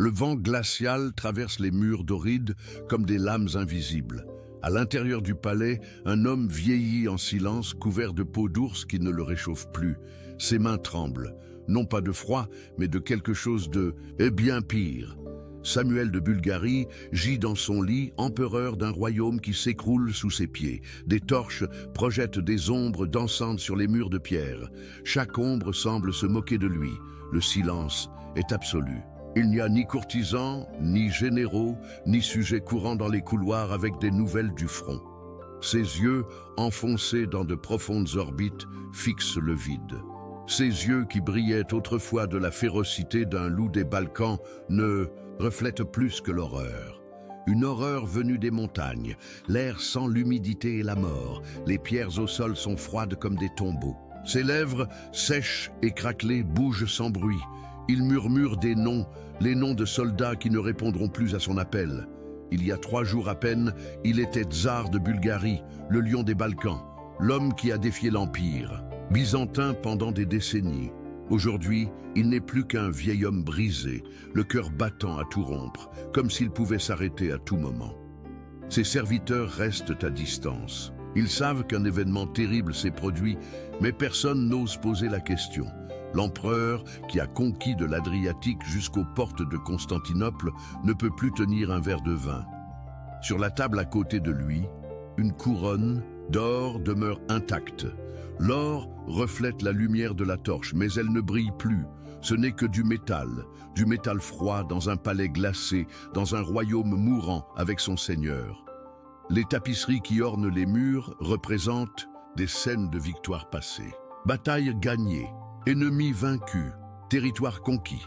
Le vent glacial traverse les murs d'Oride comme des lames invisibles. À l'intérieur du palais, un homme vieillit en silence, couvert de peau d'ours qui ne le réchauffe plus. Ses mains tremblent, non pas de froid, mais de quelque chose de bien pire. Samuel de Bulgarie gît dans son lit, empereur d'un royaume qui s'écroule sous ses pieds. Des torches projettent des ombres dansantes sur les murs de pierre. Chaque ombre semble se moquer de lui. Le silence est absolu. Il n'y a ni courtisans, ni généraux, ni sujets courants dans les couloirs avec des nouvelles du front. Ses yeux, enfoncés dans de profondes orbites, fixent le vide. Ses yeux qui brillaient autrefois de la férocité d'un loup des Balkans ne reflètent plus que l'horreur. Une horreur venue des montagnes, l'air sent l'humidité et la mort, les pierres au sol sont froides comme des tombeaux. Ses lèvres, sèches et craquelées, bougent sans bruit. Il murmure des noms, les noms de soldats qui ne répondront plus à son appel. Il y a 3 jours à peine, il était tsar de Bulgarie, le lion des Balkans, l'homme qui a défié l'Empire, byzantin pendant des décennies. Aujourd'hui, il n'est plus qu'un vieil homme brisé, le cœur battant à tout rompre, comme s'il pouvait s'arrêter à tout moment. Ses serviteurs restent à distance. Ils savent qu'un événement terrible s'est produit, mais personne n'ose poser la question. L'empereur, qui a conquis de l'Adriatique jusqu'aux portes de Constantinople, ne peut plus tenir un verre de vin. Sur la table à côté de lui, une couronne d'or demeure intacte. L'or reflète la lumière de la torche, mais elle ne brille plus. Ce n'est que du métal froid dans un palais glacé, dans un royaume mourant avec son seigneur. Les tapisseries qui ornent les murs représentent des scènes de victoire passée. Bataille gagnée. Ennemis vaincus, territoire conquis.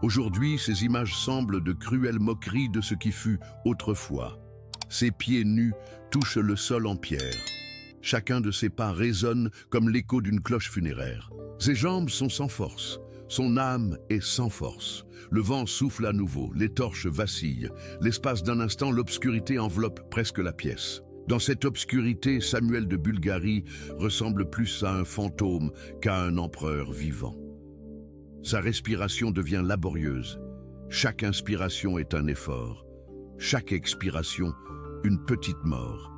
Aujourd'hui, ces images semblent de cruelles moqueries de ce qui fut autrefois. Ses pieds nus touchent le sol en pierre. Chacun de ses pas résonne comme l'écho d'une cloche funéraire. Ses jambes sont sans force, son âme est sans force. Le vent souffle à nouveau, les torches vacillent. L'espace d'un instant, l'obscurité enveloppe presque la pièce. Dans cette obscurité, Samuel de Bulgarie ressemble plus à un fantôme qu'à un empereur vivant. Sa respiration devient laborieuse. Chaque inspiration est un effort. Chaque expiration, une petite mort.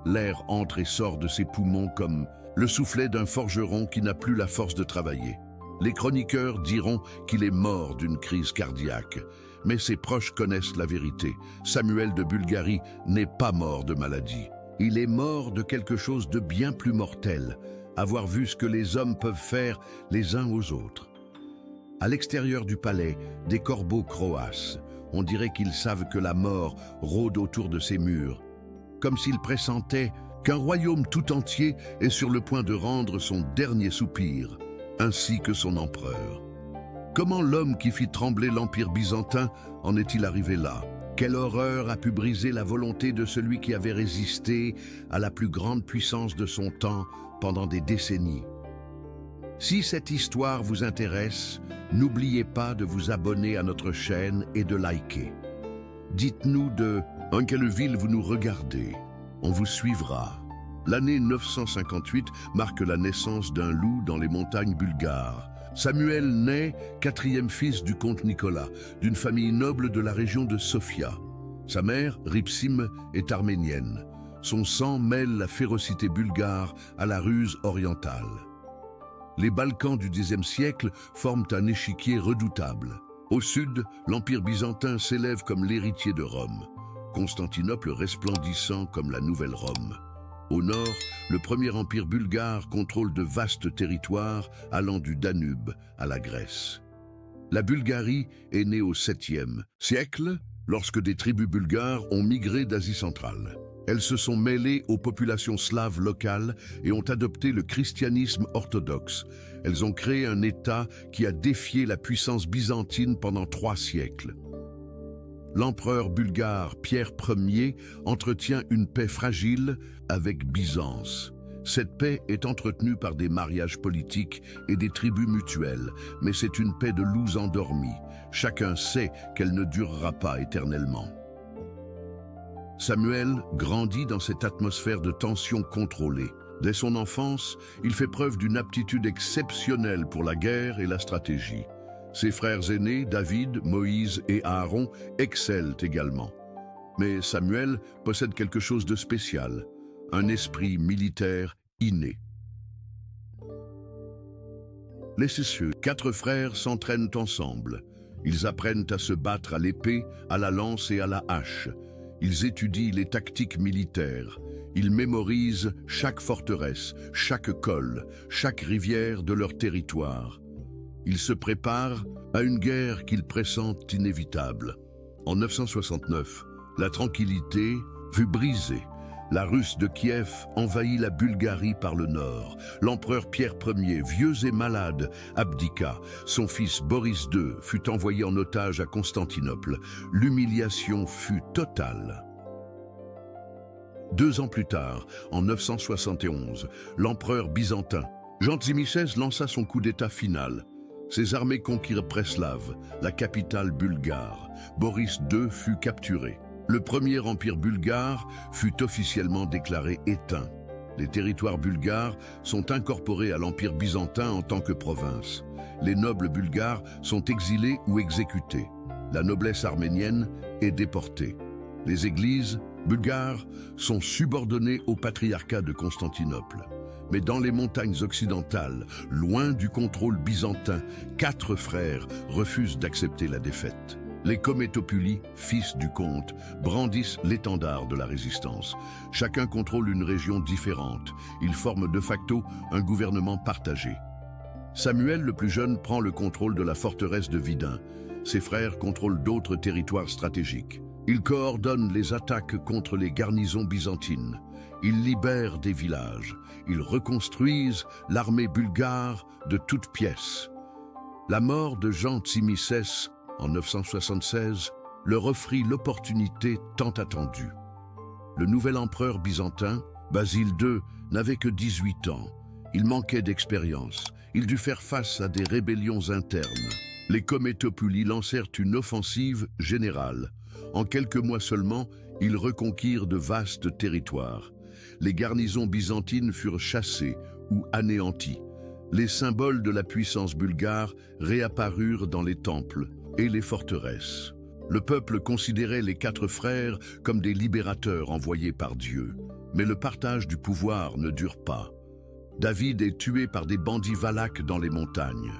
L'air entre et sort de ses poumons comme le soufflet d'un forgeron qui n'a plus la force de travailler. Les chroniqueurs diront qu'il est mort d'une crise cardiaque, mais ses proches connaissent la vérité. Samuel de Bulgarie n'est pas mort de maladie. Il est mort de quelque chose de bien plus mortel, avoir vu ce que les hommes peuvent faire les uns aux autres. À l'extérieur du palais, des corbeaux croassent. On dirait qu'ils savent que la mort rôde autour de ces murs, comme s'ils pressentaient qu'un royaume tout entier est sur le point de rendre son dernier soupir, ainsi que son empereur. Comment l'homme qui fit trembler l'Empire byzantin en est-il arrivé là? Quelle horreur a pu briser la volonté de celui qui avait résisté à la plus grande puissance de son temps pendant des décennies? Si cette histoire vous intéresse, n'oubliez pas de vous abonner à notre chaîne et de liker. Dites-nous en quelle ville vous nous regardez. On vous suivra. L'année 958 marque la naissance d'un loup dans les montagnes bulgares. Samuel naît, 4e fils du comte Nicolas, d'une famille noble de la région de Sofia. Sa mère, Ripsim, est arménienne. Son sang mêle la férocité bulgare à la ruse orientale. Les Balkans du Xe siècle forment un échiquier redoutable. Au sud, l'Empire byzantin s'élève comme l'héritier de Rome. Constantinople resplendissant comme la nouvelle Rome. Au nord, le premier empire bulgare contrôle de vastes territoires allant du Danube à la Grèce. La Bulgarie est née au 7e siècle, lorsque des tribus bulgares ont migré d'Asie centrale. Elles se sont mêlées aux populations slaves locales et ont adopté le christianisme orthodoxe. Elles ont créé un État qui a défié la puissance byzantine pendant 3 siècles. L'empereur bulgare Pierre Ier entretient une paix fragile avec Byzance. Cette paix est entretenue par des mariages politiques et des tribus mutuelles, mais c'est une paix de loups endormis. Chacun sait qu'elle ne durera pas éternellement. Samuel grandit dans cette atmosphère de tension contrôlée. Dès son enfance, il fait preuve d'une aptitude exceptionnelle pour la guerre et la stratégie. Ses frères aînés, David, Moïse et Aaron, excellent également. Mais Samuel possède quelque chose de spécial, un esprit militaire inné. Les Cessieux, 4 frères s'entraînent ensemble. Ils apprennent à se battre à l'épée, à la lance et à la hache. Ils étudient les tactiques militaires. Ils mémorisent chaque forteresse, chaque col, chaque rivière de leur territoire. Ils se préparent à une guerre qu'ils pressentent inévitable. En 969, la tranquillité fut brisée. La Russe de Kiev envahit la Bulgarie par le nord. L'empereur Pierre Ier, vieux et malade, abdiqua. Son fils Boris II fut envoyé en otage à Constantinople. L'humiliation fut totale. 2 ans plus tard, en 971, l'empereur byzantin Jean Tzimiszès lança son coup d'État final. Ses armées conquirent Preslav, la capitale bulgare. Boris II fut capturé. Le premier empire bulgare fut officiellement déclaré éteint. Les territoires bulgares sont incorporés à l'empire byzantin en tant que province. Les nobles bulgares sont exilés ou exécutés. La noblesse arménienne est déportée. Les églises bulgares sont subordonnées au patriarcat de Constantinople. Mais dans les montagnes occidentales, loin du contrôle byzantin, 4 frères refusent d'accepter la défaite. Les Kométopouli, fils du comte, brandissent l'étendard de la résistance. Chacun contrôle une région différente. Ils forment de facto un gouvernement partagé. Samuel, le plus jeune, prend le contrôle de la forteresse de Vidin. Ses frères contrôlent d'autres territoires stratégiques. Ils coordonnent les attaques contre les garnisons byzantines. Ils libèrent des villages. Ils reconstruisent l'armée bulgare de toutes pièces. La mort de Jean Tzimiszès en 976 leur offrit l'opportunité tant attendue. Le nouvel empereur byzantin, Basile II, n'avait que 18 ans. Il manquait d'expérience. Il dut faire face à des rébellions internes. Les Kométopouli lancèrent une offensive générale. En quelques mois seulement, ils reconquirent de vastes territoires. Les garnisons byzantines furent chassées ou anéanties. Les symboles de la puissance bulgare réapparurent dans les temples et les forteresses. Le peuple considérait les 4 frères comme des libérateurs envoyés par Dieu. Mais le partage du pouvoir ne dure pas. David est tué par des bandits valaques dans les montagnes.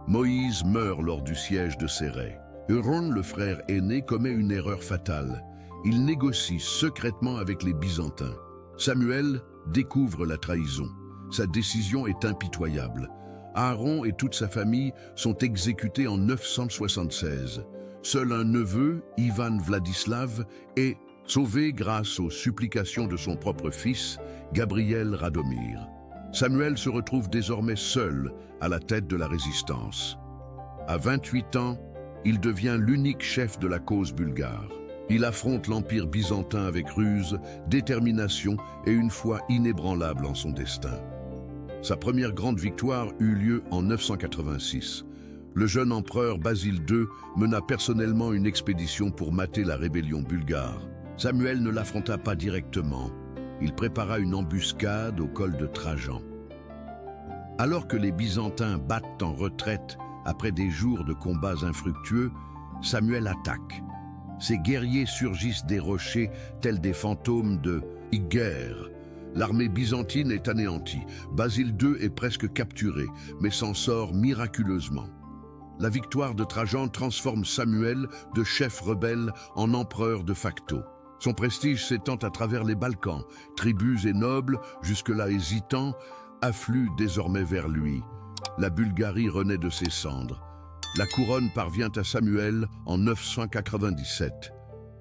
Moïse meurt lors du siège de Cérès. Euron, le frère aîné, commet une erreur fatale. Il négocie secrètement avec les Byzantins. Samuel découvre la trahison. Sa décision est impitoyable. Aaron et toute sa famille sont exécutés en 976. Seul un neveu, Ivan Vladislav, est sauvé grâce aux supplications de son propre fils, Gabriel Radomir. Samuel se retrouve désormais seul à la tête de la résistance. À 28 ans, il devient l'unique chef de la cause bulgare. Il affronte l'Empire byzantin avec ruse, détermination et une foi inébranlable en son destin. Sa première grande victoire eut lieu en 986. Le jeune empereur Basile II mena personnellement une expédition pour mater la rébellion bulgare. Samuel ne l'affronta pas directement. Il prépara une embuscade au col de Trajan. Alors que les Byzantins battent en retraite après des jours de combats infructueux, Samuel attaque. Ses guerriers surgissent des rochers tels des fantômes de Iger. L'armée byzantine est anéantie. Basile II est presque capturé, mais s'en sort miraculeusement. La victoire de Trajan transforme Samuel de chef rebelle en empereur de facto. Son prestige s'étend à travers les Balkans. Tribus et nobles, jusque-là hésitants, affluent désormais vers lui. La Bulgarie renaît de ses cendres. La couronne parvient à Samuel en 997.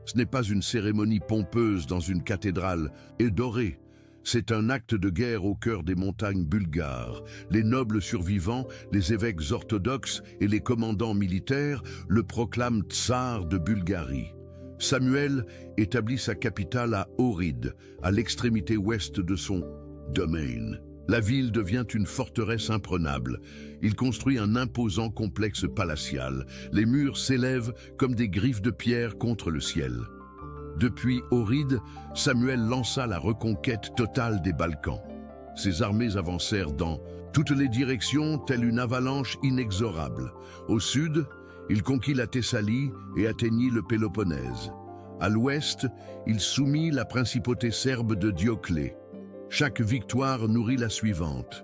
Ce n'est pas une cérémonie pompeuse dans une cathédrale et dorée. C'est un acte de guerre au cœur des montagnes bulgares. Les nobles survivants, les évêques orthodoxes et les commandants militaires le proclament tsar de Bulgarie. Samuel établit sa capitale à Ohrid, à l'extrémité ouest de son domaine. La ville devient une forteresse imprenable. Il construit un imposant complexe palatial. Les murs s'élèvent comme des griffes de pierre contre le ciel. Depuis Ohrid, Samuel lança la reconquête totale des Balkans. Ses armées avancèrent dans Toutes les directions, telle une avalanche inexorable. Au sud, il conquit la Thessalie et atteignit le Péloponnèse. À l'ouest, il soumit la principauté serbe de Dioclée. Chaque victoire nourrit la suivante.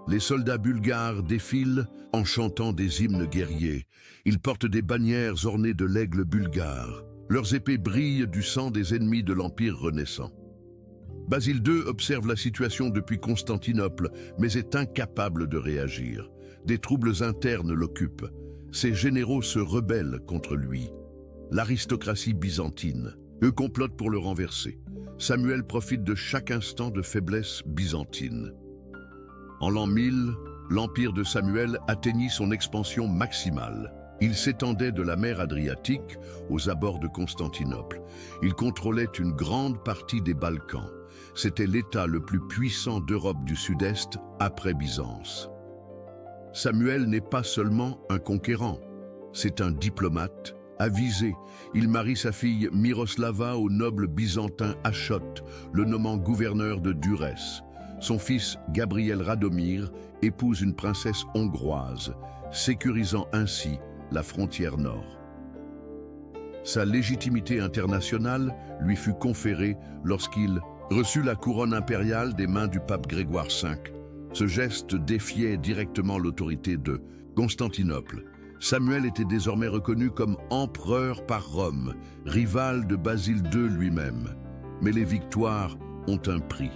Les soldats bulgares défilent en chantant des hymnes guerriers. Ils portent des bannières ornées de l'aigle bulgare. Leurs épées brillent du sang des ennemis de l'Empire renaissant. Basile II observe la situation depuis Constantinople, mais est incapable de réagir. Des troubles internes l'occupent. Ses généraux se rebellent contre lui. L'aristocratie byzantine, eux complotent pour le renverser. Samuel profite de chaque instant de faiblesse byzantine. En l'an 1000, l'empire de Samuel atteignit son expansion maximale. Il s'étendait de la mer Adriatique aux abords de Constantinople. Il contrôlait une grande partie des Balkans. C'était l'État le plus puissant d'Europe du Sud-Est après Byzance. Samuel n'est pas seulement un conquérant, c'est un diplomate avisé. Il marie sa fille Miroslava au noble byzantin Achote, le nommant gouverneur de Durès. Son fils Gabriel Radomir épouse une princesse hongroise, sécurisant ainsi la frontière nord. Sa légitimité internationale lui fut conférée lorsqu'il reçut la couronne impériale des mains du pape Grégoire V. Ce geste défiait directement l'autorité de Constantinople. Samuel était désormais reconnu comme empereur par Rome, rival de Basile II lui-même. Mais les victoires ont un prix.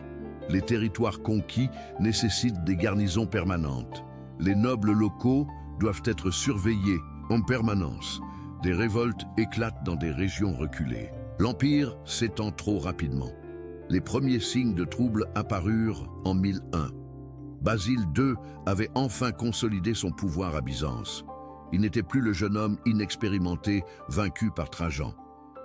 Les territoires conquis nécessitent des garnisons permanentes. Les nobles locaux doivent être surveillés en permanence. Des révoltes éclatent dans des régions reculées. L'Empire s'étend trop rapidement. Les premiers signes de troubles apparurent en 1001. Basile II avait enfin consolidé son pouvoir à Byzance. Il n'était plus le jeune homme inexpérimenté vaincu par Trajan.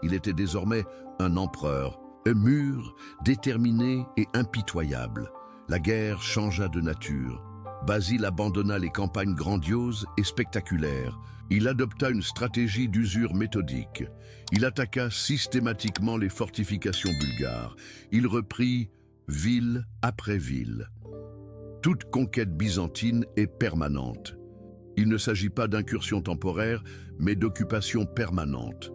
Il était désormais un empereur, mûr, déterminé et impitoyable. La guerre changea de nature. Basile abandonna les campagnes grandioses et spectaculaires. Il adopta une stratégie d'usure méthodique. Il attaqua systématiquement les fortifications bulgares. Il reprit ville après ville. Toute conquête byzantine est permanente. Il ne s'agit pas d'incursion temporaire, mais d'occupation permanente.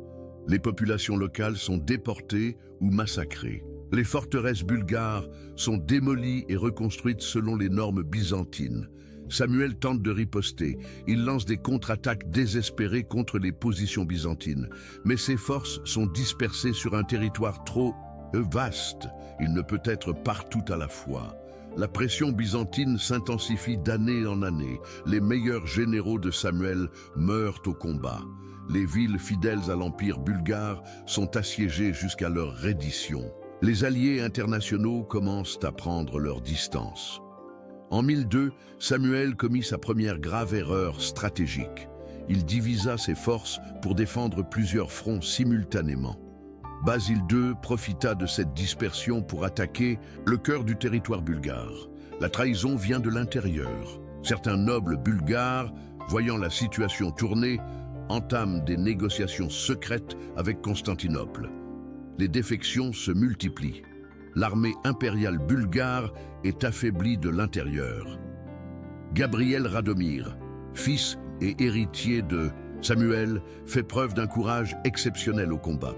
Les populations locales sont déportées ou massacrées. Les forteresses bulgares sont démolies et reconstruites selon les normes byzantines. Samuel tente de riposter. Il lance des contre-attaques désespérées contre les positions byzantines. Mais ses forces sont dispersées sur un territoire trop vaste. Il ne peut être partout à la fois. La pression byzantine s'intensifie d'année en année. Les meilleurs généraux de Samuel meurent au combat. Les villes fidèles à l'Empire bulgare sont assiégées jusqu'à leur reddition. Les alliés internationaux commencent à prendre leur distance. En 1002, Samuel commit sa première grave erreur stratégique. Il divisa ses forces pour défendre plusieurs fronts simultanément. Basile II profita de cette dispersion pour attaquer le cœur du territoire bulgare. La trahison vient de l'intérieur. Certains nobles bulgares, voyant la situation tourner, entament des négociations secrètes avec Constantinople. Les défections se multiplient. L'armée impériale bulgare est affaiblie de l'intérieur. Gabriel Radomir, fils et héritier de Samuel, fait preuve d'un courage exceptionnel au combat.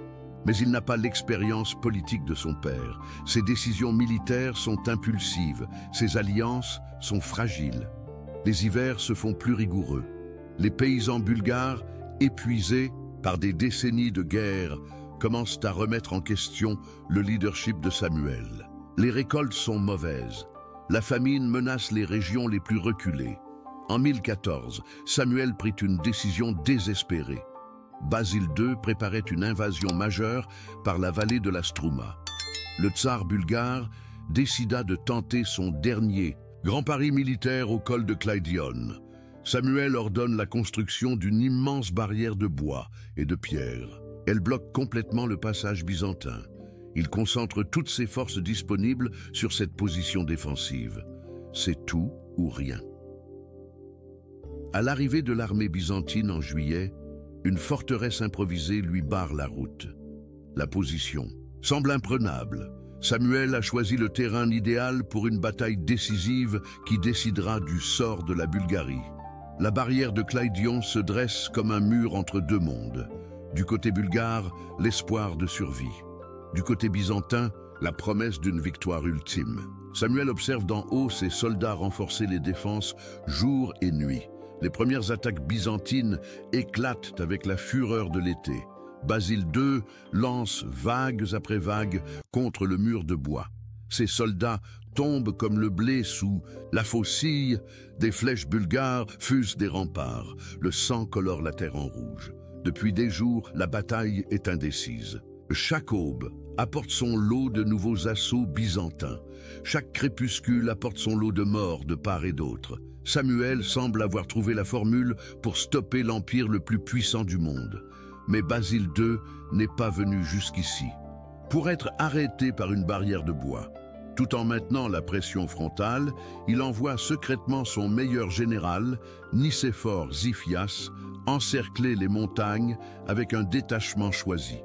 Mais il n'a pas l'expérience politique de son père. Ses décisions militaires sont impulsives, ses alliances sont fragiles. Les hivers se font plus rigoureux. Les paysans bulgares, épuisés par des décennies de guerre, commencent à remettre en question le leadership de Samuel. Les récoltes sont mauvaises. La famine menace les régions les plus reculées. En 1014, Samuel prit une décision désespérée. Basile II préparait une invasion majeure par la vallée de la Strouma. Le tsar bulgare décida de tenter son dernier grand pari militaire au col de Kleidion. Samuel ordonne la construction d'une immense barrière de bois et de pierre. Elle bloque complètement le passage byzantin. Il concentre toutes ses forces disponibles sur cette position défensive. C'est tout ou rien. À l'arrivée de l'armée byzantine en juillet, une forteresse improvisée lui barre la route. La position semble imprenable. Samuel a choisi le terrain idéal pour une bataille décisive qui décidera du sort de la Bulgarie. La barrière de Kleidion se dresse comme un mur entre deux mondes. Du côté bulgare, l'espoir de survie. Du côté byzantin, la promesse d'une victoire ultime. Samuel observe d'en haut ses soldats renforcer les défenses jour et nuit. Les premières attaques byzantines éclatent avec la fureur de l'été. Basile II lance vagues après vagues contre le mur de bois. Ses soldats tombent comme le blé sous la faucille, des flèches bulgares fusent des remparts. Le sang colore la terre en rouge. Depuis des jours, la bataille est indécise. Chaque aube apporte son lot de nouveaux assauts byzantins. Chaque crépuscule apporte son lot de morts de part et d'autre. Samuel semble avoir trouvé la formule pour stopper l'empire le plus puissant du monde. Mais Basile II n'est pas venu jusqu'ici. Pour être arrêté par une barrière de bois, tout en maintenant la pression frontale, il envoie secrètement son meilleur général, Nicéphore Xiphias, encercler les montagnes avec un détachement choisi.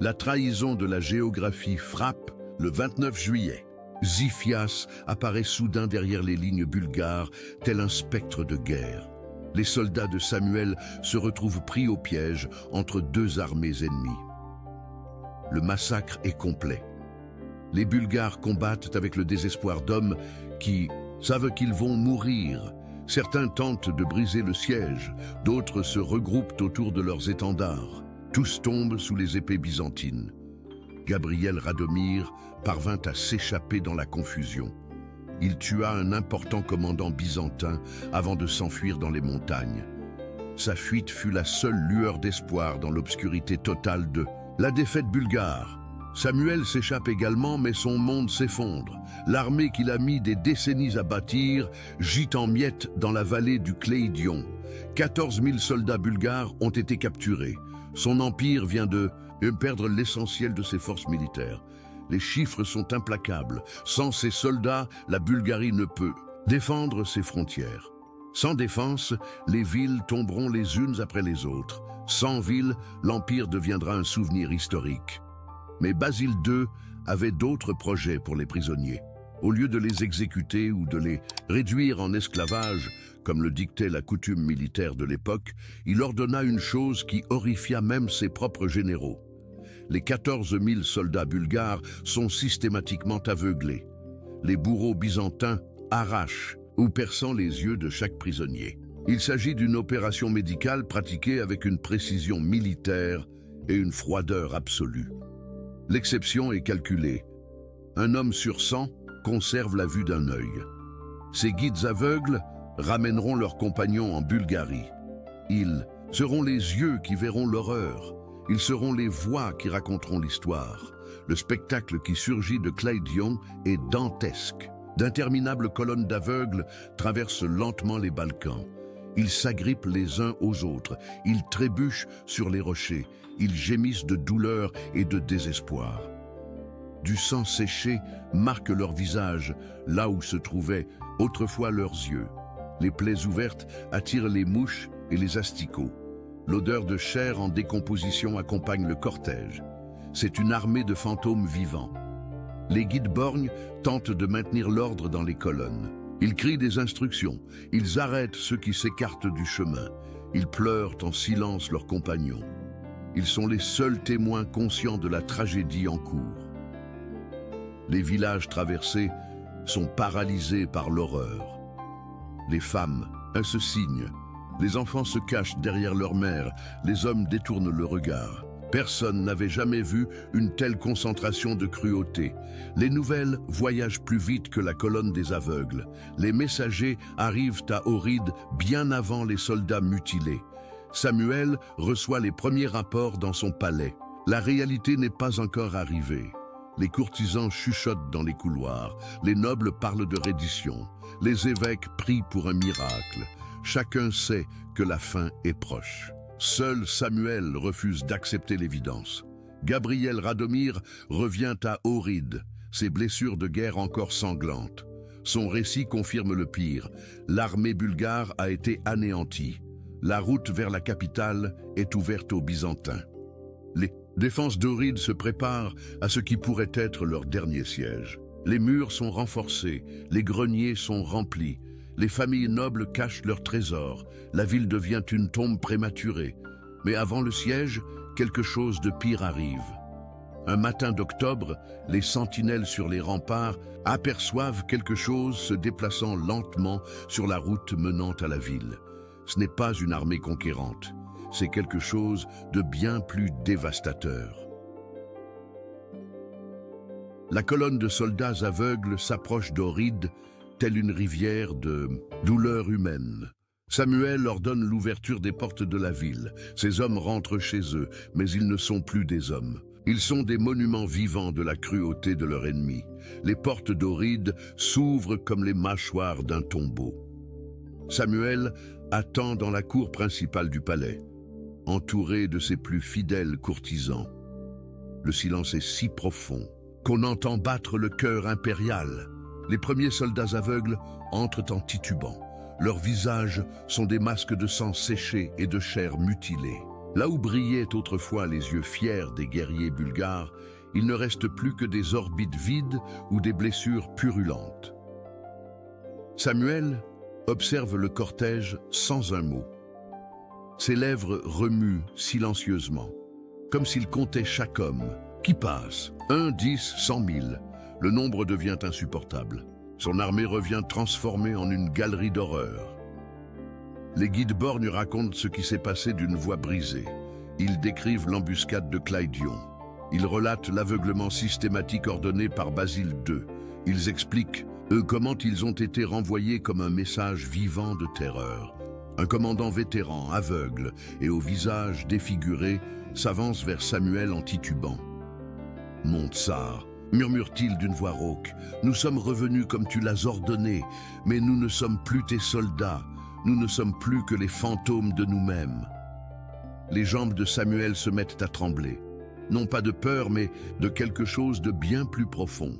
La trahison de la géographie frappe le 29 juillet. Xiphias apparaît soudain derrière les lignes bulgares, tel un spectre de guerre. Les soldats de Samuel se retrouvent pris au piège entre deux armées ennemies. Le massacre est complet. Les Bulgares combattent avec le désespoir d'hommes qui savent qu'ils vont mourir. Certains tentent de briser le siège, d'autres se regroupent autour de leurs étendards. Tous tombent sous les épées byzantines. Gabriel Radomir parvint à s'échapper dans la confusion. Il tua un important commandant byzantin avant de s'enfuir dans les montagnes. Sa fuite fut la seule lueur d'espoir dans l'obscurité totale de la défaite bulgare. Samuel s'échappe également, mais son monde s'effondre. L'armée qu'il a mis des décennies à bâtir gît en miettes dans la vallée du Kleidion. 14 000 soldats bulgares ont été capturés. Son empire vient de perdre l'essentiel de ses forces militaires. Les chiffres sont implacables. Sans ces soldats, la Bulgarie ne peut défendre ses frontières. Sans défense, les villes tomberont les unes après les autres. Sans ville, l'empire deviendra un souvenir historique. Mais Basile II avait d'autres projets pour les prisonniers. Au lieu de les exécuter ou de les réduire en esclavage, comme le dictait la coutume militaire de l'époque, il ordonna une chose qui horrifia même ses propres généraux. Les 14 000 soldats bulgares sont systématiquement aveuglés. Les bourreaux byzantins arrachent ou perçant les yeux de chaque prisonnier. Il s'agit d'une opération médicale pratiquée avec une précision militaire et une froideur absolue. L'exception est calculée. Un homme sur 100 conserve la vue d'un œil. Ces guides aveugles ramèneront leurs compagnons en Bulgarie. Ils seront les yeux qui verront l'horreur. Ils seront les voix qui raconteront l'histoire. Le spectacle qui surgit de Kleidion est dantesque. D'interminables colonnes d'aveugles traversent lentement les Balkans. Ils s'agrippent les uns aux autres. Ils trébuchent sur les rochers. Ils gémissent de douleur et de désespoir. Du sang séché marque leur visage, là où se trouvaient autrefois leurs yeux. Les plaies ouvertes attirent les mouches et les asticots. L'odeur de chair en décomposition accompagne le cortège. C'est une armée de fantômes vivants. Les guides borgnes tentent de maintenir l'ordre dans les colonnes. Ils crient des instructions. Ils arrêtent ceux qui s'écartent du chemin. Ils pleurent en silence leurs compagnons. Ils sont les seuls témoins conscients de la tragédie en cours. Les villages traversés sont paralysés par l'horreur. Les femmes, elles se signent. Les enfants se cachent derrière leur mère. Les hommes détournent le regard. Personne n'avait jamais vu une telle concentration de cruauté. Les nouvelles voyagent plus vite que la colonne des aveugles. Les messagers arrivent à Ohrid bien avant les soldats mutilés. Samuel reçoit les premiers rapports dans son palais. La réalité n'est pas encore arrivée. Les courtisans chuchotent dans les couloirs. Les nobles parlent de reddition. Les évêques prient pour un miracle. Chacun sait que la fin est proche. Seul Samuel refuse d'accepter l'évidence. Gabriel Radomir revient à Ohrid, ses blessures de guerre encore sanglantes. Son récit confirme le pire. L'armée bulgare a été anéantie. La route vers la capitale est ouverte aux Byzantins. Les défenses d'Oride se préparent à ce qui pourrait être leur dernier siège. Les murs sont renforcés, les greniers sont remplis, les familles nobles cachent leurs trésors, la ville devient une tombe prématurée. Mais avant le siège, quelque chose de pire arrive. Un matin d'octobre, les sentinelles sur les remparts aperçoivent quelque chose se déplaçant lentement sur la route menant à la ville. Ce n'est pas une armée conquérante, c'est quelque chose de bien plus dévastateur. La colonne de soldats aveugles s'approche d'Oride, telle une rivière de douleur humaine. Samuel ordonne l'ouverture des portes de la ville. Ces hommes rentrent chez eux, mais ils ne sont plus des hommes. Ils sont des monuments vivants de la cruauté de leur ennemi. Les portes d'Oride s'ouvrent comme les mâchoires d'un tombeau. Samuel attend dans la cour principale du palais, entouré de ses plus fidèles courtisans. Le silence est si profond qu'on entend battre le cœur impérial. Les premiers soldats aveugles entrent en titubant. Leurs visages sont des masques de sang séché et de chair mutilée. Là où brillaient autrefois les yeux fiers des guerriers bulgares, il ne reste plus que des orbites vides ou des blessures purulentes. Samuel observe le cortège sans un mot. Ses lèvres remuent silencieusement, comme s'il comptait chaque homme qui passe. 1, 10, 100 000. Le nombre devient insupportable. Son armée revient transformée en une galerie d'horreur. Les guides borgnes racontent ce qui s'est passé d'une voix brisée. Ils décrivent l'embuscade de Clydion. Ils relatent l'aveuglement systématique ordonné par Basile II. Ils expliquent, comment ils ont été renvoyés comme un message vivant de terreur. Un commandant vétéran, aveugle et au visage défiguré, s'avance vers Samuel en titubant. « Mon tsar », murmure-t-il d'une voix rauque, « nous sommes revenus comme tu l'as ordonné, mais nous ne sommes plus tes soldats, nous ne sommes plus que les fantômes de nous-mêmes. » Les jambes de Samuel se mettent à trembler, non pas de peur, mais de quelque chose de bien plus profond.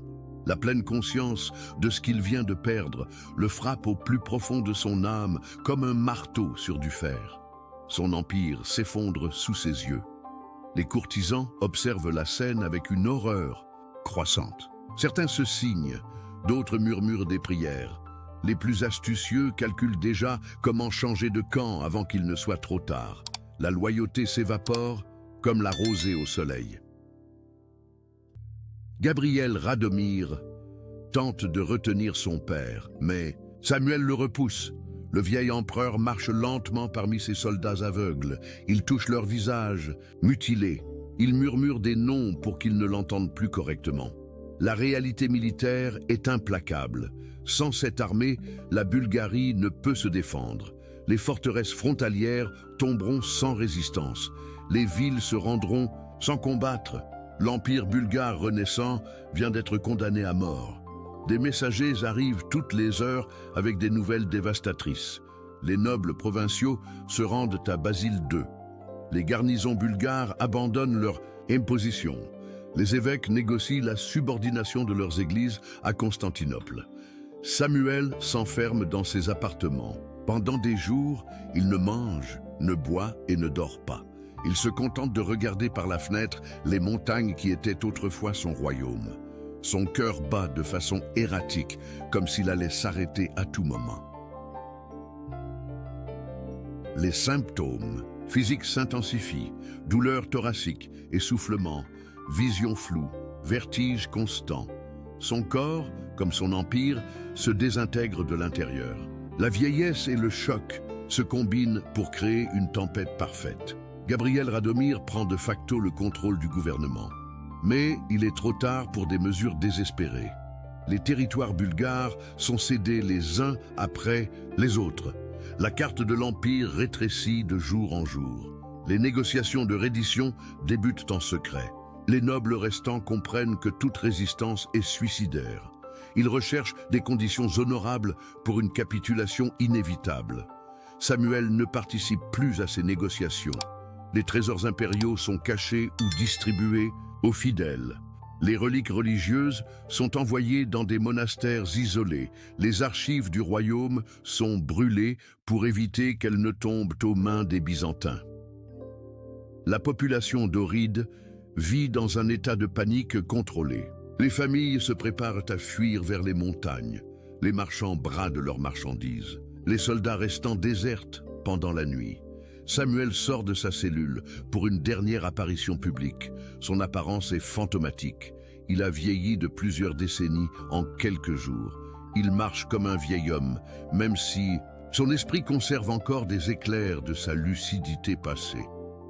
La pleine conscience de ce qu'il vient de perdre le frappe au plus profond de son âme comme un marteau sur du fer. Son empire s'effondre sous ses yeux. Les courtisans observent la scène avec une horreur croissante. Certains se signent, d'autres murmurent des prières. Les plus astucieux calculent déjà comment changer de camp avant qu'il ne soit trop tard. La loyauté s'évapore comme la rosée au soleil. Gabriel Radomir tente de retenir son père, mais Samuel le repousse. Le vieil empereur marche lentement parmi ses soldats aveugles. Il touche leur visage, mutilés. Il murmure des noms pour qu'ils ne l'entendent plus correctement. La réalité militaire est implacable. Sans cette armée, la Bulgarie ne peut se défendre. Les forteresses frontalières tomberont sans résistance. Les villes se rendront sans combattre. L'empire bulgare renaissant vient d'être condamné à mort. Des messagers arrivent toutes les heures avec des nouvelles dévastatrices. Les nobles provinciaux se rendent à Basile II. Les garnisons bulgares abandonnent leur imposition. Les évêques négocient la subordination de leurs églises à Constantinople. Samuel s'enferme dans ses appartements. Pendant des jours, il ne mange, ne boit et ne dort pas. Il se contente de regarder par la fenêtre les montagnes qui étaient autrefois son royaume. Son cœur bat de façon erratique, comme s'il allait s'arrêter à tout moment. Les symptômes physiques s'intensifient, douleurs thoraciques, essoufflement, vision floue, vertige constant. Son corps, comme son empire, se désintègre de l'intérieur. La vieillesse et le choc se combinent pour créer une tempête parfaite. Gabriel Radomir prend de facto le contrôle du gouvernement. Mais il est trop tard pour des mesures désespérées. Les territoires bulgares sont cédés les uns après les autres. La carte de l'Empire rétrécit de jour en jour. Les négociations de reddition débutent en secret. Les nobles restants comprennent que toute résistance est suicidaire. Ils recherchent des conditions honorables pour une capitulation inévitable. Samuel ne participe plus à ces négociations. Les trésors impériaux sont cachés ou distribués aux fidèles. Les reliques religieuses sont envoyées dans des monastères isolés. Les archives du royaume sont brûlées pour éviter qu'elles ne tombent aux mains des Byzantins. La population d'Ohryd vit dans un état de panique contrôlé. Les familles se préparent à fuir vers les montagnes. Les marchands bradent leurs marchandises. Les soldats restants désertent pendant la nuit. Samuel sort de sa cellule pour une dernière apparition publique. Son apparence est fantomatique. Il a vieilli de plusieurs décennies en quelques jours. Il marche comme un vieil homme, même si son esprit conserve encore des éclairs de sa lucidité passée.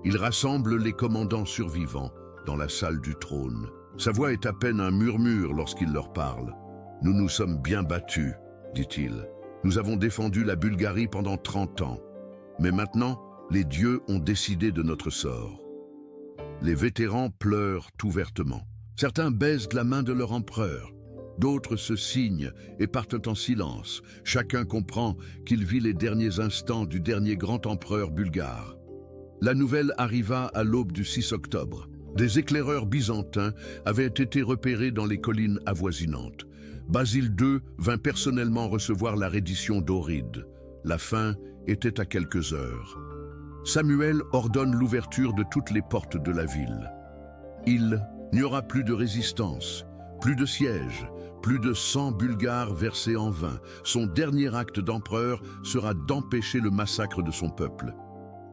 Il rassemble les commandants survivants dans la salle du trône. Sa voix est à peine un murmure lorsqu'il leur parle. « Nous nous sommes bien battus, dit-il. Nous avons défendu la Bulgarie pendant 30 ans. Mais maintenant, les dieux ont décidé de notre sort. » Les vétérans pleurent ouvertement. Certains baisent la main de leur empereur. D'autres se signent et partent en silence. Chacun comprend qu'il vit les derniers instants du dernier grand empereur bulgare. La nouvelle arriva à l'aube du 6 octobre. Des éclaireurs byzantins avaient été repérés dans les collines avoisinantes. Basile II vint personnellement recevoir la reddition d'Ohryd. La fin était à quelques heures. Samuel ordonne l'ouverture de toutes les portes de la ville. Il n'y aura plus de résistance, plus de siège, plus de sang bulgare versé en vain. Son dernier acte d'empereur sera d'empêcher le massacre de son peuple.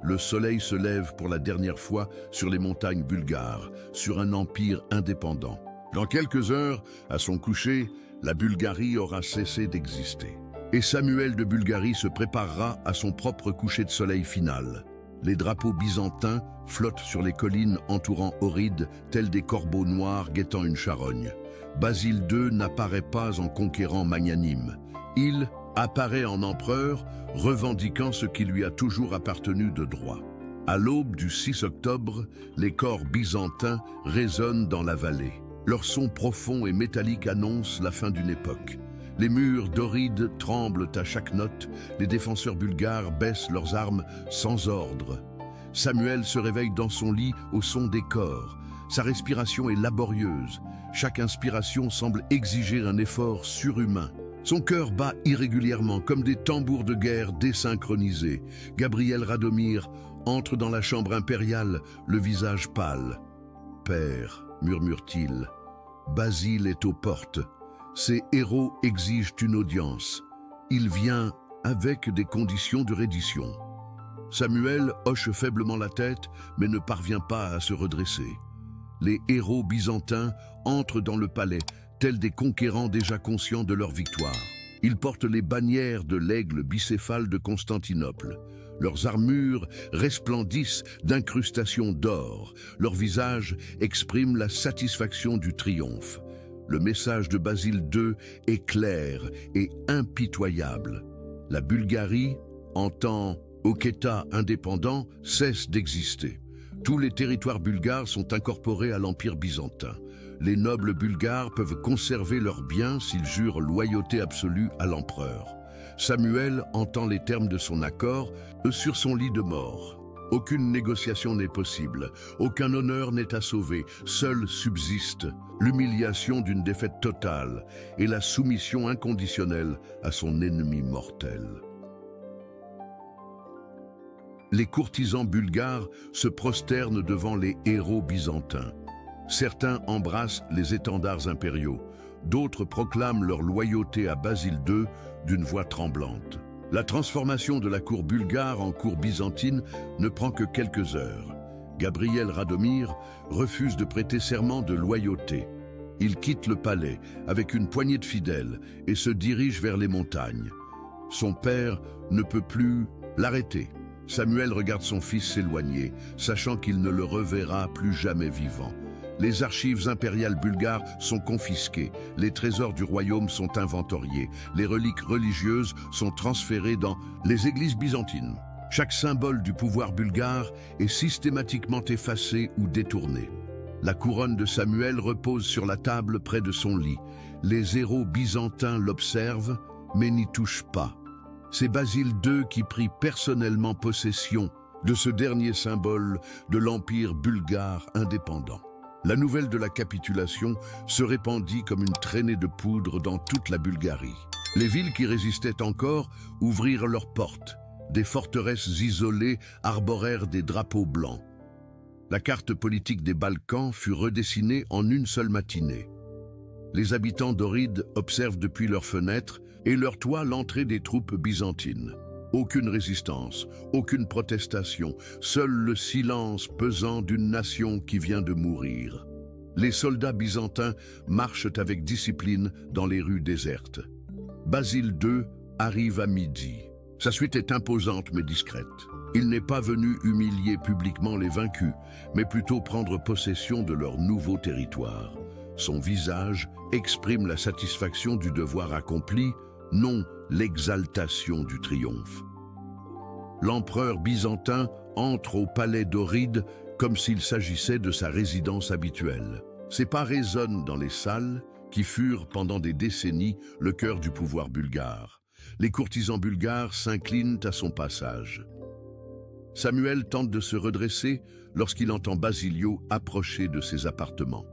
Le soleil se lève pour la dernière fois sur les montagnes bulgares, sur un empire indépendant. Dans quelques heures, à son coucher, la Bulgarie aura cessé d'exister. Et Samuel de Bulgarie se préparera à son propre coucher de soleil final. Les drapeaux byzantins flottent sur les collines entourant Ohryd, tels des corbeaux noirs guettant une charogne. Basile II n'apparaît pas en conquérant magnanime. Il apparaît en empereur, revendiquant ce qui lui a toujours appartenu de droit. À l'aube du 6 octobre, les corps byzantins résonnent dans la vallée. Leur son profond et métallique annonce la fin d'une époque. Les murs d'Ohryd tremblent à chaque note, les défenseurs bulgares baissent leurs armes sans ordre. Samuel se réveille dans son lit au son des corps. Sa respiration est laborieuse. Chaque inspiration semble exiger un effort surhumain. Son cœur bat irrégulièrement comme des tambours de guerre désynchronisés. Gabriel Radomir entre dans la chambre impériale, le visage pâle. « Père », murmure-t-il, « Basile est aux portes. Ces héros exigent une audience. Il vient avec des conditions de reddition. » Samuel hoche faiblement la tête, mais ne parvient pas à se redresser. Les héros byzantins entrent dans le palais, tels des conquérants déjà conscients de leur victoire. Ils portent les bannières de l'aigle bicéphale de Constantinople. Leurs armures resplendissent d'incrustations d'or. Leurs visages expriment la satisfaction du triomphe. Le message de Basile II est clair et impitoyable. La Bulgarie, en tant qu'État indépendant, cesse d'exister. Tous les territoires bulgares sont incorporés à l'Empire byzantin. Les nobles bulgares peuvent conserver leurs biens s'ils jurent loyauté absolue à l'empereur. Samuel entend les termes de son accord sur son lit de mort. Aucune négociation n'est possible, aucun honneur n'est à sauver, seul subsiste l'humiliation d'une défaite totale et la soumission inconditionnelle à son ennemi mortel. Les courtisans bulgares se prosternent devant les héros byzantins. Certains embrassent les étendards impériaux, d'autres proclament leur loyauté à Basile II d'une voix tremblante. La transformation de la cour bulgare en cour byzantine ne prend que quelques heures. Gabriel Radomir refuse de prêter serment de loyauté. Il quitte le palais avec une poignée de fidèles et se dirige vers les montagnes. Son père ne peut plus l'arrêter. Samuel regarde son fils s'éloigner, sachant qu'il ne le reverra plus jamais vivant. Les archives impériales bulgares sont confisquées, les trésors du royaume sont inventoriés, les reliques religieuses sont transférées dans les églises byzantines. Chaque symbole du pouvoir bulgare est systématiquement effacé ou détourné. La couronne de Samuel repose sur la table près de son lit. Les héros byzantins l'observent, mais n'y touchent pas. C'est Basile II qui prit personnellement possession de ce dernier symbole de l'empire bulgare indépendant. La nouvelle de la capitulation se répandit comme une traînée de poudre dans toute la Bulgarie. Les villes qui résistaient encore ouvrirent leurs portes. Des forteresses isolées arborèrent des drapeaux blancs. La carte politique des Balkans fut redessinée en une seule matinée. Les habitants d'Ohryd observent depuis leurs fenêtres et leurs toits l'entrée des troupes byzantines. Aucune résistance, aucune protestation, seul le silence pesant d'une nation qui vient de mourir. Les soldats byzantins marchent avec discipline dans les rues désertes. Basile II arrive à midi. Sa suite est imposante mais discrète. Il n'est pas venu humilier publiquement les vaincus, mais plutôt prendre possession de leur nouveau territoire. Son visage exprime la satisfaction du devoir accompli, non l'exaltation du triomphe. L'empereur byzantin entre au palais d'Ohryd comme s'il s'agissait de sa résidence habituelle. Ses pas résonnent dans les salles qui furent pendant des décennies le cœur du pouvoir bulgare. Les courtisans bulgares s'inclinent à son passage. Samuel tente de se redresser lorsqu'il entend Basilio approcher de ses appartements.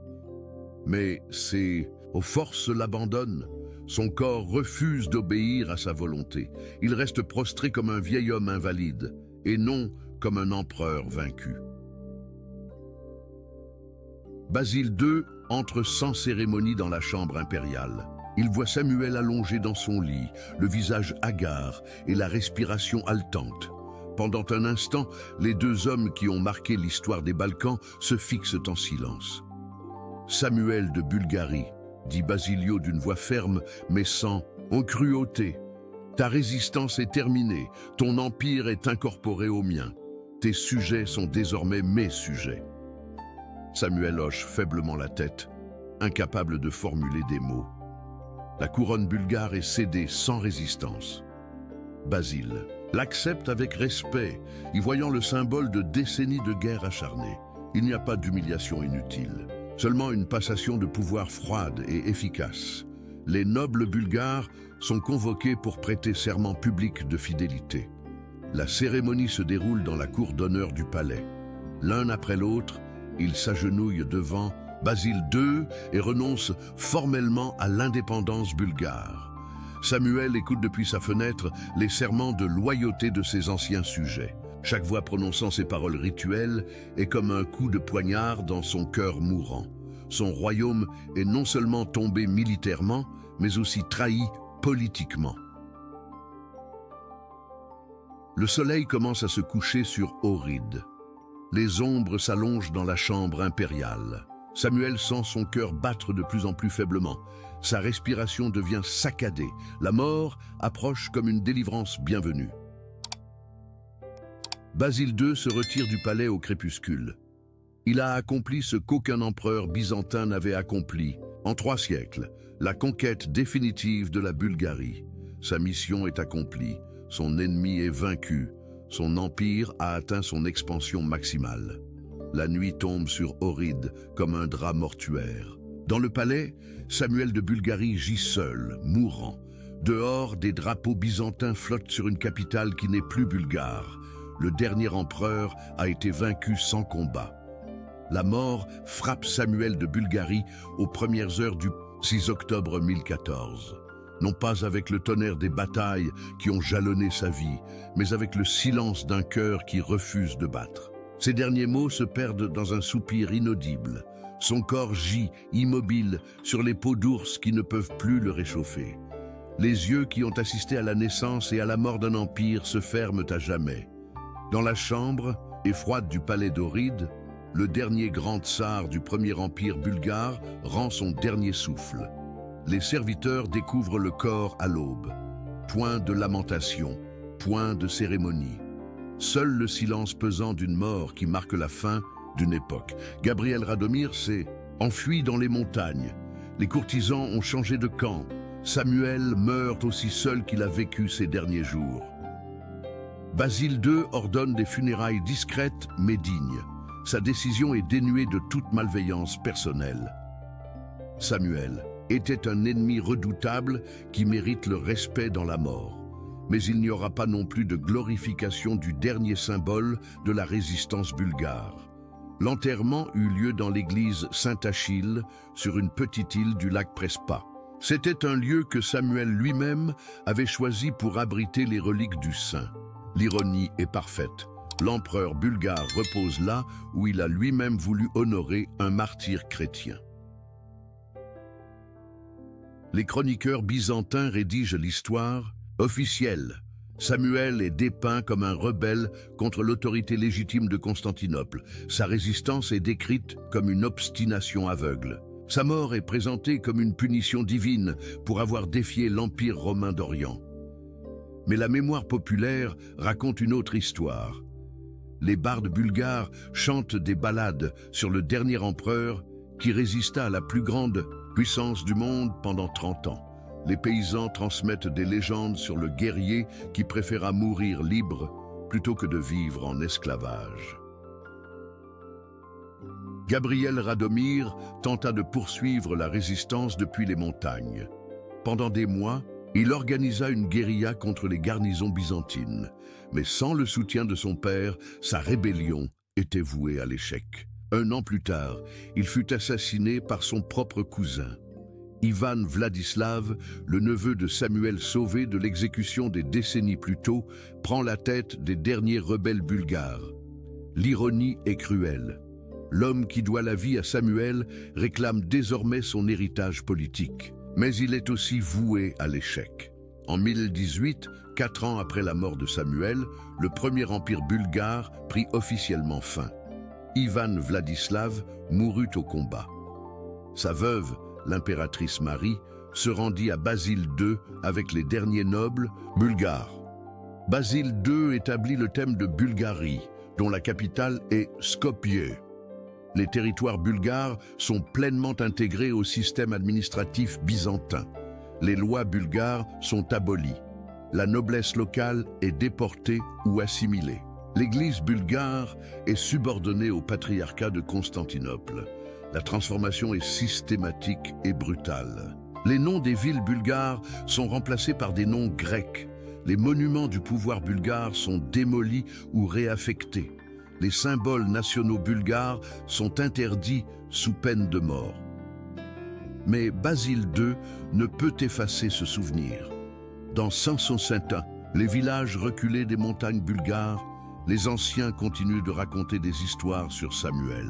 Mais ses forces l'abandonnent. Son corps refuse d'obéir à sa volonté. Il reste prostré comme un vieil homme invalide, et non comme un empereur vaincu. Basile II entre sans cérémonie dans la chambre impériale. Il voit Samuel allongé dans son lit, le visage hagard et la respiration haletante. Pendant un instant, les deux hommes qui ont marqué l'histoire des Balkans se fixent en silence. « Samuel de Bulgarie », dit Basilio d'une voix ferme mais sans cruauté. « Ta résistance est terminée, ton empire est incorporé au mien. Tes sujets sont désormais mes sujets. » Samuel hoche faiblement la tête, incapable de formuler des mots. La couronne bulgare est cédée sans résistance. Basile l'accepte avec respect, y voyant le symbole de décennies de guerre acharnée. Il n'y a pas d'humiliation inutile, seulement une passation de pouvoir froide et efficace. Les nobles bulgares sont convoqués pour prêter serment public de fidélité. La cérémonie se déroule dans la cour d'honneur du palais. L'un après l'autre, ils s'agenouillent devant Basile II et renoncent formellement à l'indépendance bulgare. Samuel écoute depuis sa fenêtre les serments de loyauté de ses anciens sujets. Chaque voix prononçant ces paroles rituelles est comme un coup de poignard dans son cœur mourant. Son royaume est non seulement tombé militairement, mais aussi trahi politiquement. Le soleil commence à se coucher sur Ohryd. Les ombres s'allongent dans la chambre impériale. Samuel sent son cœur battre de plus en plus faiblement. Sa respiration devient saccadée. La mort approche comme une délivrance bienvenue. Basile II se retire du palais au crépuscule. Il a accompli ce qu'aucun empereur byzantin n'avait accompli. En 3 siècles, la conquête définitive de la Bulgarie. Sa mission est accomplie. Son ennemi est vaincu. Son empire a atteint son expansion maximale. La nuit tombe sur Ohryd comme un drap mortuaire. Dans le palais, Samuel de Bulgarie gît seul, mourant. Dehors, des drapeaux byzantins flottent sur une capitale qui n'est plus bulgare. Le dernier empereur a été vaincu sans combat. La mort frappe Samuel de Bulgarie aux premières heures du 6 octobre 1014. Non pas avec le tonnerre des batailles qui ont jalonné sa vie, mais avec le silence d'un cœur qui refuse de battre. Ces derniers mots se perdent dans un soupir inaudible. Son corps gît, immobile, sur les peaux d'ours qui ne peuvent plus le réchauffer. Les yeux qui ont assisté à la naissance et à la mort d'un empire se ferment à jamais. Dans la chambre, effroide du palais d'Ohryd, le dernier grand tsar du premier empire bulgare rend son dernier souffle. Les serviteurs découvrent le corps à l'aube. Point de lamentation, point de cérémonie. Seul le silence pesant d'une mort qui marque la fin d'une époque. Gabriel Radomir s'est enfui dans les montagnes. Les courtisans ont changé de camp. Samuel meurt aussi seul qu'il a vécu ces derniers jours. Basile II ordonne des funérailles discrètes mais dignes. Sa décision est dénuée de toute malveillance personnelle. Samuel était un ennemi redoutable qui mérite le respect dans la mort. Mais il n'y aura pas non plus de glorification du dernier symbole de la résistance bulgare. L'enterrement eut lieu dans l'église Saint-Achille, sur une petite île du lac Prespa. C'était un lieu que Samuel lui-même avait choisi pour abriter les reliques du saint. L'ironie est parfaite. L'empereur bulgare repose là où il a lui-même voulu honorer un martyr chrétien. Les chroniqueurs byzantins rédigent l'histoire officielle. Samuel est dépeint comme un rebelle contre l'autorité légitime de Constantinople. Sa résistance est décrite comme une obstination aveugle. Sa mort est présentée comme une punition divine pour avoir défié l'Empire romain d'Orient. Mais la mémoire populaire raconte une autre histoire. Les bardes bulgares chantent des ballades sur le dernier empereur qui résista à la plus grande puissance du monde pendant 30 ans. Les paysans transmettent des légendes sur le guerrier qui préféra mourir libre plutôt que de vivre en esclavage. Gabriel Radomir tenta de poursuivre la résistance depuis les montagnes. Pendant des mois, il organisa une guérilla contre les garnisons byzantines. Mais sans le soutien de son père, sa rébellion était vouée à l'échec. 1 an plus tard, il fut assassiné par son propre cousin. Ivan Vladislav, le neveu de Samuel sauvé de l'exécution des décennies plus tôt, prend la tête des derniers rebelles bulgares. L'ironie est cruelle. L'homme qui doit la vie à Samuel réclame désormais son héritage politique. Mais il est aussi voué à l'échec. En 1018, 4 ans après la mort de Samuel, le premier empire bulgare prit officiellement fin. Ivan Vladislav mourut au combat. Sa veuve, l'impératrice Marie, se rendit à Basile II avec les derniers nobles bulgares. Basile II établit le thème de Bulgarie, dont la capitale est Skopje. Les territoires bulgares sont pleinement intégrés au système administratif byzantin. Les lois bulgares sont abolies. La noblesse locale est déportée ou assimilée. L'Église bulgare est subordonnée au patriarcat de Constantinople. La transformation est systématique et brutale. Les noms des villes bulgares sont remplacés par des noms grecs. Les monuments du pouvoir bulgare sont démolis ou réaffectés. Les symboles nationaux bulgares sont interdits sous peine de mort. Mais Basile II ne peut effacer ce souvenir. Dans Samson-Saint-Un, les villages reculés des montagnes bulgares, les anciens continuent de raconter des histoires sur Samuel.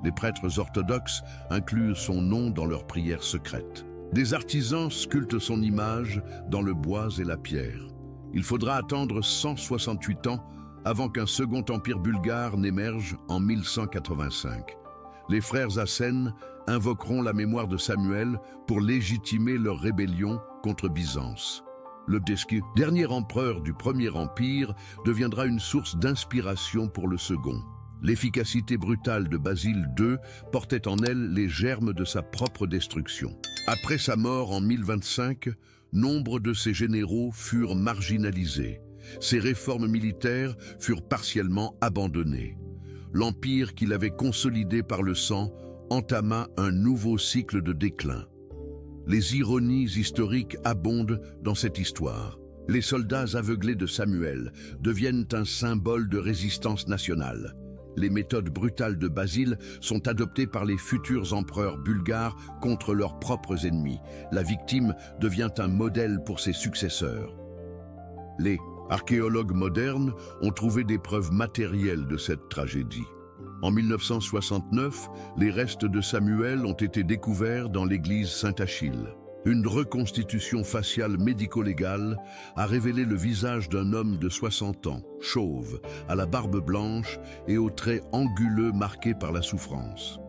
Les prêtres orthodoxes incluent son nom dans leurs prières secrètes. Des artisans sculptent son image dans le bois et la pierre. Il faudra attendre 168 ans avant qu'un second empire bulgare n'émerge en 1185. Les frères Hassen invoqueront la mémoire de Samuel pour légitimer leur rébellion contre Byzance. Le dernier empereur du Premier Empire deviendra une source d'inspiration pour le second. L'efficacité brutale de Basile II portait en elle les germes de sa propre destruction. Après sa mort en 1025, nombre de ses généraux furent marginalisés. Ses réformes militaires furent partiellement abandonnées. L'empire qu'il avait consolidé par le sang entama un nouveau cycle de déclin. Les ironies historiques abondent dans cette histoire. Les soldats aveuglés de Samuel deviennent un symbole de résistance nationale. Les méthodes brutales de Basile sont adoptées par les futurs empereurs bulgares contre leurs propres ennemis. La victime devient un modèle pour ses successeurs. Les archéologues modernes ont trouvé des preuves matérielles de cette tragédie. En 1969, les restes de Samuel ont été découverts dans l'église Saint-Achille. Une reconstitution faciale médico-légale a révélé le visage d'un homme de 60 ans, chauve, à la barbe blanche et aux traits anguleux marqués par la souffrance.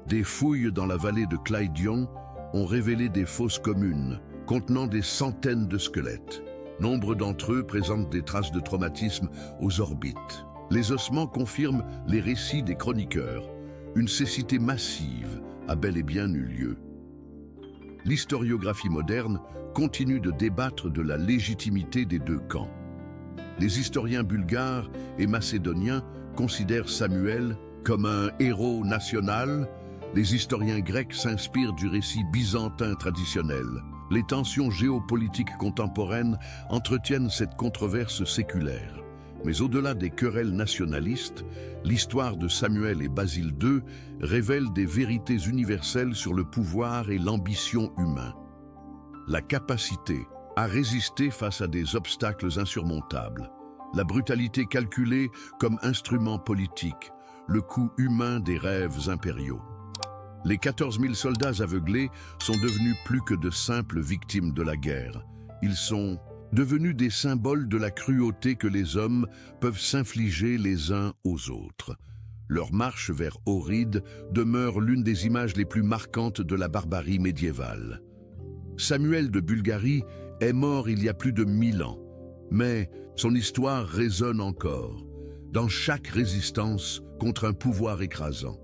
Des fouilles dans la vallée de Clydion ont révélé des fosses communes, contenant des centaines de squelettes. Nombre d'entre eux présentent des traces de traumatisme aux orbites. Les ossements confirment les récits des chroniqueurs. Une cécité massive a bel et bien eu lieu. L'historiographie moderne continue de débattre de la légitimité des deux camps. Les historiens bulgares et macédoniens considèrent Samuel comme un héros national. Les historiens grecs s'inspirent du récit byzantin traditionnel. Les tensions géopolitiques contemporaines entretiennent cette controverse séculaire. Mais au-delà des querelles nationalistes, l'histoire de Samuel et Basile II révèle des vérités universelles sur le pouvoir et l'ambition humain. La capacité à résister face à des obstacles insurmontables, la brutalité calculée comme instrument politique, le coût humain des rêves impériaux. Les 14 000 soldats aveuglés sont devenus plus que de simples victimes de la guerre. Ils sont devenus des symboles de la cruauté que les hommes peuvent s'infliger les uns aux autres. Leur marche vers Ohrid demeure l'une des images les plus marquantes de la barbarie médiévale. Samuel de Bulgarie est mort il y a plus de 1000 ans, mais son histoire résonne encore. Dans chaque résistance contre un pouvoir écrasant,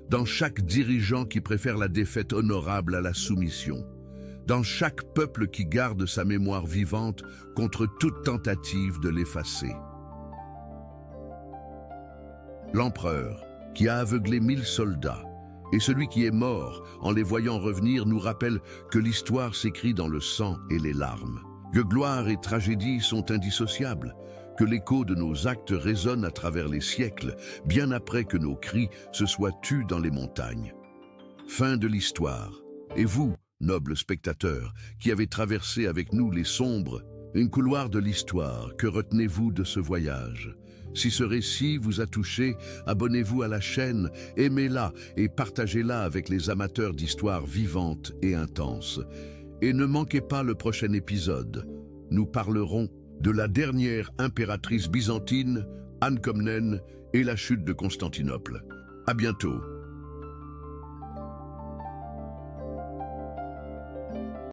dans chaque dirigeant qui préfère la défaite honorable à la soumission, dans chaque peuple qui garde sa mémoire vivante contre toute tentative de l'effacer. L'empereur, qui a aveuglé 1000 soldats, et celui qui est mort en les voyant revenir nous rappelle que l'histoire s'écrit dans le sang et les larmes, que gloire et tragédie sont indissociables, que l'écho de nos actes résonne à travers les siècles, bien après que nos cris se soient tus dans les montagnes. Fin de l'histoire. Et vous, nobles spectateurs, qui avez traversé avec nous les sombres couloirs de l'histoire, que retenez-vous de ce voyage? Si ce récit vous a touché, abonnez-vous à la chaîne, aimez-la et partagez-la avec les amateurs d'histoires vivantes et intenses. Et ne manquez pas le prochain épisode. Nous parlerons de la dernière impératrice byzantine, Anne Comnène, et la chute de Constantinople. À bientôt.